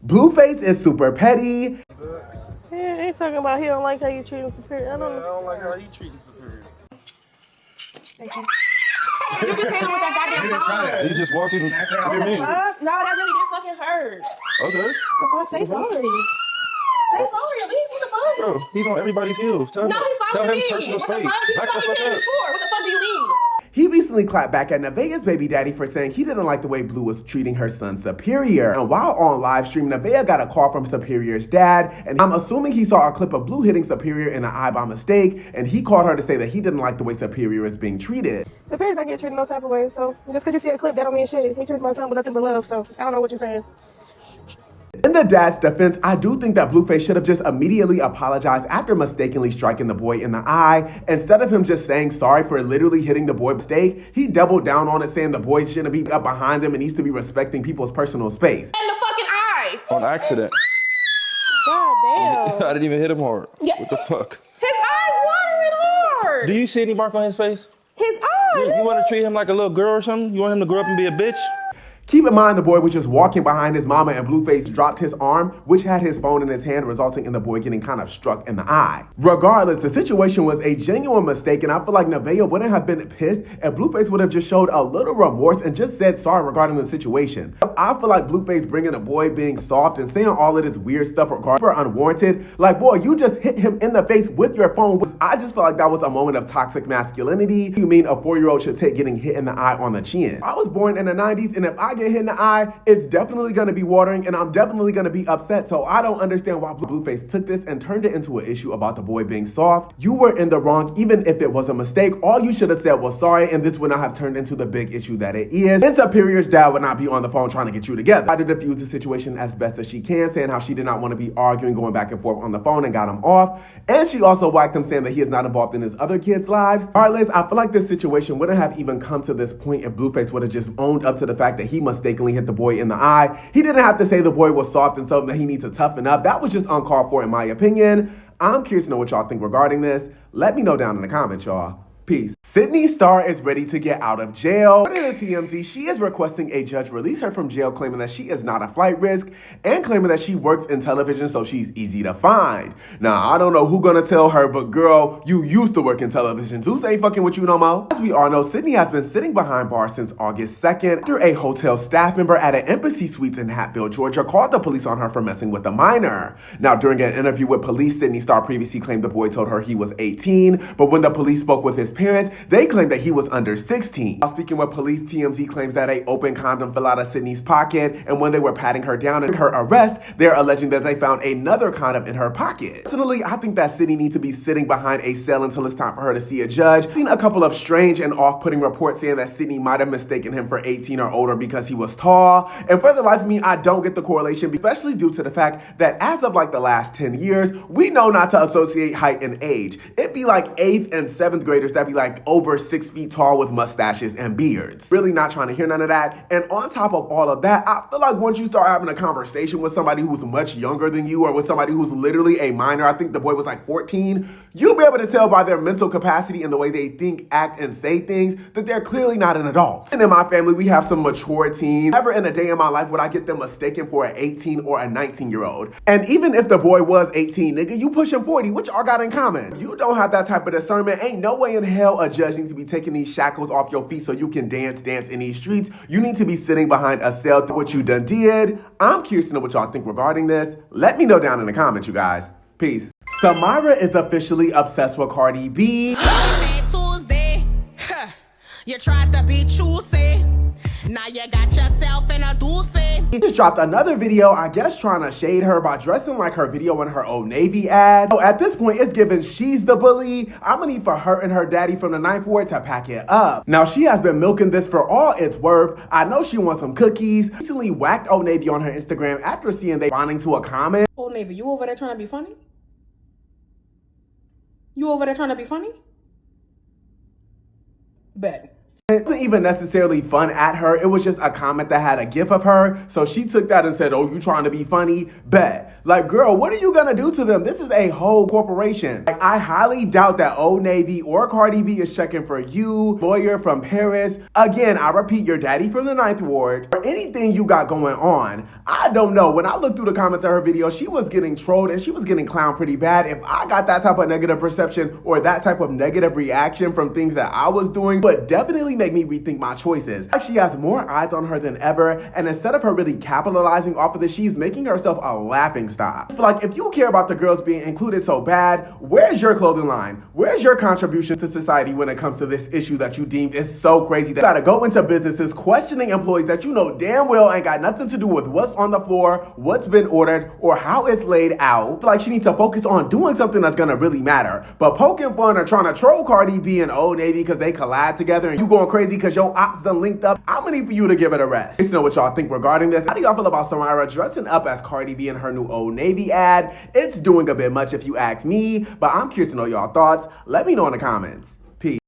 Blueface is super petty. Yeah, he's talking about he don't like how you treat him superior. I don't like how he treating superior. Thank you. You just hit him with that goddamn phone. He just walking. What the fuck? No, that really did fucking hurt. Okay. The fuck? Say sorry. Say sorry at least. What the fuck? Bro, he's on everybody's heels. No, he's following me. Personal What the space. fuck? You Back the fucking fuck me up. before. What the fuck do you mean? He recently clapped back at Nevaeh's baby daddy for saying he didn't like the way Blue was treating her son Superior. And while on live stream, Nevaeh got a call from Superior's dad, and I'm assuming he saw a clip of Blue hitting Superior in the eye by mistake, and he called her to say that he didn't like the way Superior is being treated. Superior's not getting treated no type of way, so just because you see a clip, that don't mean shit. He treats my son with nothing but love, so I don't know what you're saying. In the dad's defense, I do think that Blueface should have just immediately apologized after mistakenly striking the boy in the eye. Instead of him just saying sorry for literally hitting the boy by mistake, he doubled down on it, saying the boy shouldn't be up behind him and needs to be respecting people's personal space. In the fucking eye! On accident. God damn. I didn't even hit him hard. Yeah. What the fuck? His eye's watering hard! Do you see any mark on his face? His eye! You want to treat him like a little girl or something? You want him to grow up and be a bitch? Keep in mind, the boy was just walking behind his mama and Blueface dropped his arm, which had his phone in his hand, resulting in the boy getting kind of struck in the eye. Regardless, the situation was a genuine mistake, and I feel like Nevaeh wouldn't have been pissed if Blueface would have just showed a little remorse and just said sorry regarding the situation. I feel like Blueface bringing a boy being soft and saying all of this weird stuff regarding unwarranted. Like, boy, you just hit him in the face with your phone. I just feel like that was a moment of toxic masculinity. You mean a 4-year-old should take getting hit in the eye on the chin? I was born in the 90s, and if I get hit in the eye, it's definitely going to be watering, and I'm definitely going to be upset. So I don't understand why Blueface took this and turned it into an issue about the boy being soft. You were in the wrong, even if it was a mistake. All you should have said was sorry, and this would not have turned into the big issue that it is. And Superior's dad would not be on the phone trying to get you together. I did diffuse the situation as best as she can, saying how she did not want to be arguing, going back and forth on the phone, and got him off. And she also whacked him, saying that he is not involved in his other kids' lives. Regardless, I feel like this situation wouldn't have even come to this point if Blueface would have just owned up to the fact that he mistakenly hit the boy in the eye. He didn't have to say the boy was soft and something that he needs to toughen up. That was just uncalled for in my opinion. I'm curious to know what y'all think regarding this. Let me know down in the comments, y'all. Peace. Sidney Starr is ready to get out of jail. According to TMZ, she is requesting a judge release her from jail, claiming that she is not a flight risk and claiming that she works in television, so she's easy to find. Now, I don't know who gonna tell her, but girl, you used to work in television. Zeus ain't fucking with you no more. As we all know, Sidney has been sitting behind bars since August 2nd after a hotel staff member at an embassy suites in Hatfield, Georgia, called the police on her for messing with a minor. Now, during an interview with police, Sidney Starr previously claimed the boy told her he was 18, but when the police spoke with his parents, they claimed that he was under 16. While speaking with police, TMZ claims that an open condom fell out of Sidney's pocket, and when they were patting her down in her arrest, they're alleging that they found another condom in her pocket. Personally, I think that Sidney needs to be sitting behind a cell until it's time for her to see a judge. I've seen a couple of strange and off-putting reports saying that Sidney might have mistaken him for 18 or older because he was tall, and for the life of me, I don't get the correlation, especially due to the fact that as of like the last 10 years, we know not to associate height and age. It'd be like 8th and 7th graders that be like over 6 feet tall with mustaches and beards. Really not trying to hear none of that. And on top of all of that, I feel like once you start having a conversation with somebody who's much younger than you or with somebody who's literally a minor, I think the boy was like 14, you'll be able to tell by their mental capacity and the way they think, act, and say things that they're clearly not an adult. And in my family, we have some mature teens. Never in a day in my life would I get them mistaken for an 18 or a 19-year-old. And even if the boy was 18, nigga, you pushing 40, which y'all got in common? You don't have that type of discernment. Ain't no way in hell a judge needs to be taking these shackles off your feet so you can dance in these streets. You need to be sitting behind a cell. What you done did. I'm curious to know what y'all think regarding this. Let me know down in the comments, you guys. Peace. Samyra is officially obsessed with Cardi B. Tuesday, you tried to be choosy. Now you got yourself in a doozy. He just dropped another video, I guess trying to shade her by dressing like her video in her Old Navy ad. So at this point, it's given she's the bully. I'm gonna need for her and her daddy from the 9th Ward to pack it up. Now, she has been milking this for all it's worth. I know she wants some cookies. Recently whacked Old Navy on her Instagram after seeing they responding to a comment. Old Navy, you over there trying to be funny? You over there trying to be funny? Bet. It wasn't even necessarily fun at her. It was just a comment that had a gif of her. So she took that and said, oh, you trying to be funny? Bet. Like, girl, what are you gonna do to them? This is a whole corporation. Like, I highly doubt that Old Navy or Cardi B is checking for you, lawyer from Paris. Again, I repeat, your daddy from the 9th Ward, or anything you got going on. I don't know. When I looked through the comments of her video, she was getting trolled and she was getting clowned pretty bad. If I got that type of negative perception or that type of negative reaction from things that I was doing, but definitely make me rethink my choices. She has more eyes on her than ever, and instead of her really capitalizing off of this, she's making herself a laughing stock. Like, if you care about the girls being included so bad, where's your clothing line? Where's your contribution to society when it comes to this issue that you deemed is so crazy that you gotta go into businesses questioning employees that you know damn well ain't got nothing to do with what's on the floor, what's been ordered, or how it's laid out? I feel like she needs to focus on doing something that's gonna really matter. But poking fun or trying to troll Cardi B and Old Navy because they collab together and you going crazy because your ops done linked up, I'm gonna need for you to give it a rest. Just know what y'all think regarding this. How do y'all feel about Samyra dressing up as Cardi B in her new Old Navy ad? It's doing a bit much if you ask me, but I'm curious to know y'all thoughts. Let me know in the comments. Peace.